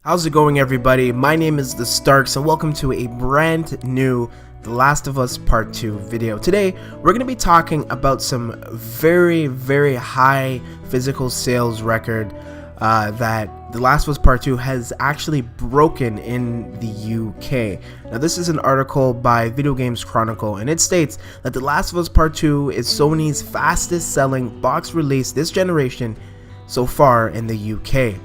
How's it going, everybody? My name is TheStarkz and welcome to a brand new The Last of Us Part 2 video. Today, we're going to be talking about some very high physical sales record that The Last of Us Part 2 has actually broken in the UK. Now, this is an article by Video Games Chronicle, and it states that The Last of Us Part 2 is Sony's fastest selling box release this generation so far in the UK.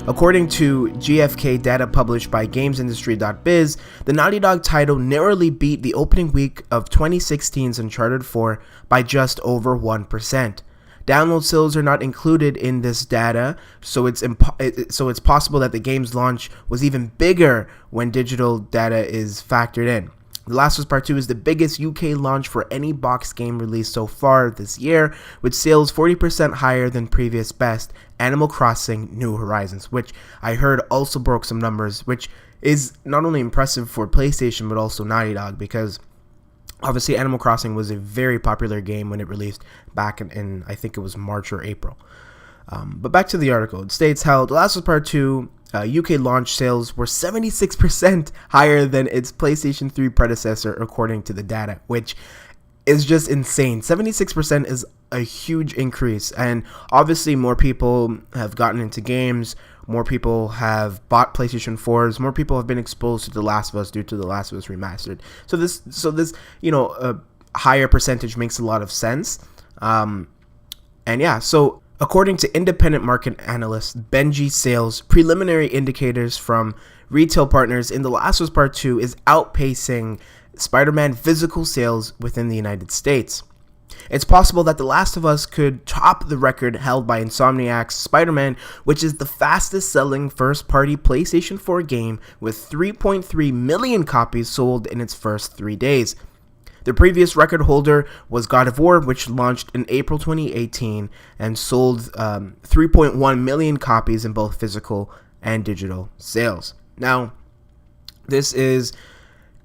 According to GfK data published by GamesIndustry.biz, the Naughty Dog title narrowly beat the opening week of 2016's Uncharted 4 by just over 1%. Download sales are not included in this data, so it's possible that the game's launch was even bigger when digital data is factored in. The Last of Us Part 2 is the biggest UK launch for any box game released so far this year, with sales 40% higher than previous best, Animal Crossing New Horizons, which I heard also broke some numbers, which is not only impressive for PlayStation but also Naughty Dog, because obviously Animal Crossing was a very popular game when it released back in I think it was March or April. But back to the article. It states how The Last of Us Part 2 UK launch sales were 76% higher than its PlayStation 3 predecessor, according to the data, which is just insane. 76% is a huge increase, and obviously more people have gotten into games, more people have bought PlayStation 4s, more people have been exposed to The Last of Us due to The Last of Us Remastered. So this higher percentage makes a lot of sense. And yeah, so according to independent market analyst Benji Sales, preliminary indicators from retail partners in The Last of Us Part 2 is outpacing Spider-Man physical sales within the United States. It's possible that The Last of Us could top the record held by Insomniac's Spider-Man, which is the fastest selling first-party PlayStation 4 game with 3.3 million copies sold in its first 3 days. The previous record holder was God of War, which launched in April 2018 and sold 3.1 million copies in both physical and digital sales. Now, this is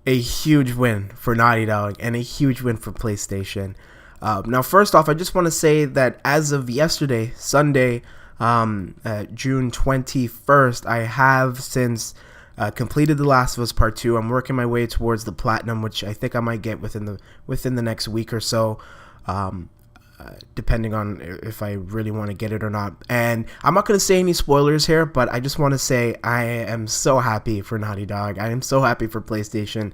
a huge win for Naughty Dog and a huge win for PlayStation. Now, first off, I just want to say that as of yesterday, Sunday, June 21st, I have since completed The Last of Us Part 2. I'm working my way towards the platinum, which I think I might get within the next week or so, depending on if I really want to get it or not. And I'm not going to say any spoilers here, but I just want to say I am so happy for Naughty Dog. I am so happy for PlayStation,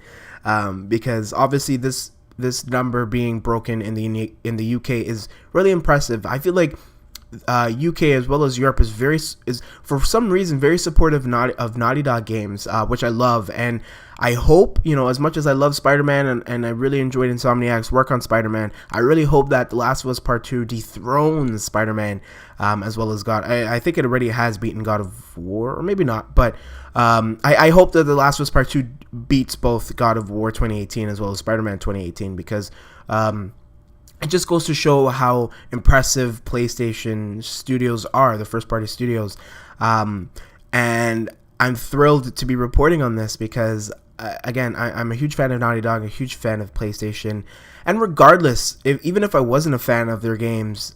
because obviously this number being broken in the UK is really impressive. I feel like UK as well as Europe is for some reason very supportive of Naughty Dog games, which I love, and I hope, as much as I love Spider-Man and I really enjoyed Insomniac's work on Spider-Man, I really hope that The Last of Us Part 2 dethrones Spider-Man as well as God. I think it already has beaten God of War, or maybe not, but I hope that The Last of Us Part 2 beats both God of War 2018 as well as Spider-Man 2018, because it just goes to show how impressive PlayStation studios are, the first-party studios. And I'm thrilled to be reporting on this because, again, I'm a huge fan of Naughty Dog, a huge fan of PlayStation. And regardless, even if I wasn't a fan of their games,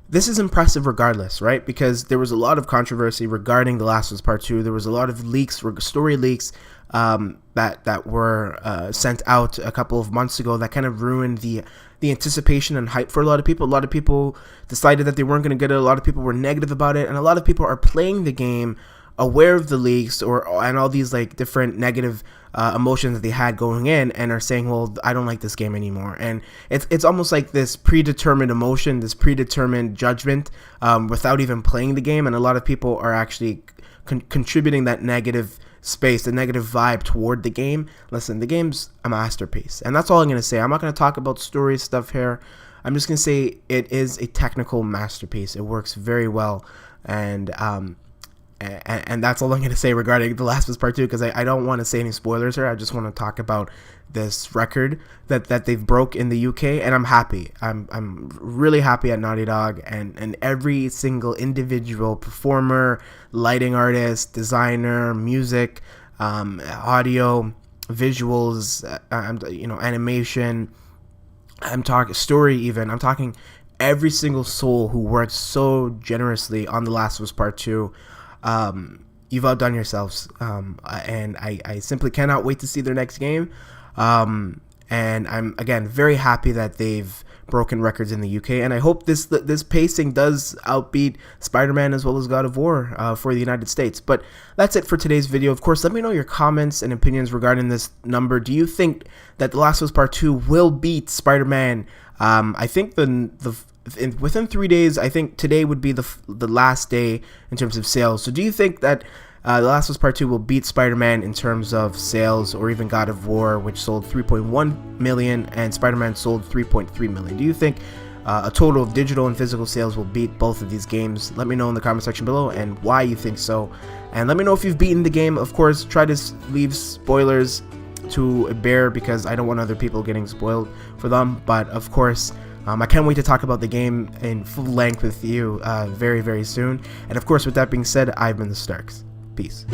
this is impressive regardless, right? Because there was a lot of controversy regarding The Last of Us Part 2. There was a lot of leaks, story leaks, that were sent out a couple of months ago that kind of ruined the anticipation and hype for a lot of people. A lot of people decided that they weren't going to get it. A lot of people were negative about it, and a lot of people are playing the game aware of the leaks and all these like different negative emotions that they had going in, and are saying, well, I don't like this game anymore. And it's almost like this predetermined emotion, this predetermined judgment, without even playing the game. And a lot of people are actually contributing that negative space, the negative vibe toward the game. Listen, the game's a masterpiece, and that's all I'm going to say. I'm not going to talk about story stuff here. I'm just going to say it is a technical masterpiece. It works very well, and that's all I'm going to say regarding The Last of Us Part 2, because I don't want to say any spoilers here. I just want to talk about this record that they've broke in the UK, and I'm happy. I'm really happy at Naughty Dog and every single individual performer, lighting artist, designer, music, audio, visuals, animation. I'm talking story even. I'm talking every single soul who worked so generously on The Last of Us Part 2. you've outdone yourselves, and I simply cannot wait to see their next game. And I'm again very happy that they've broken records in the UK, and I hope this pacing does outbeat Spider-Man as well as God of War for the United States. But that's it for today's video. Of course, let me know your comments and opinions regarding this number. Do you think that The Last of Us Part 2 will beat Spider-Man? I think within 3 days, I think today would be the last day in terms of sales. So do you think that The Last of Us Part 2 will beat Spider-Man in terms of sales, or even God of War, which sold 3.1 million, and Spider-Man sold 3.3 million? Do you think a total of digital and physical sales will beat both of these games? Let me know in the comment section below and why you think so. And let me know if you've beaten the game. Of course, try to leave spoilers to a bear, because I don't want other people getting spoiled for them. But of course, I can't wait to talk about the game in full length with you very, very soon. And of course, with that being said, I've been TheStarkz. Peace.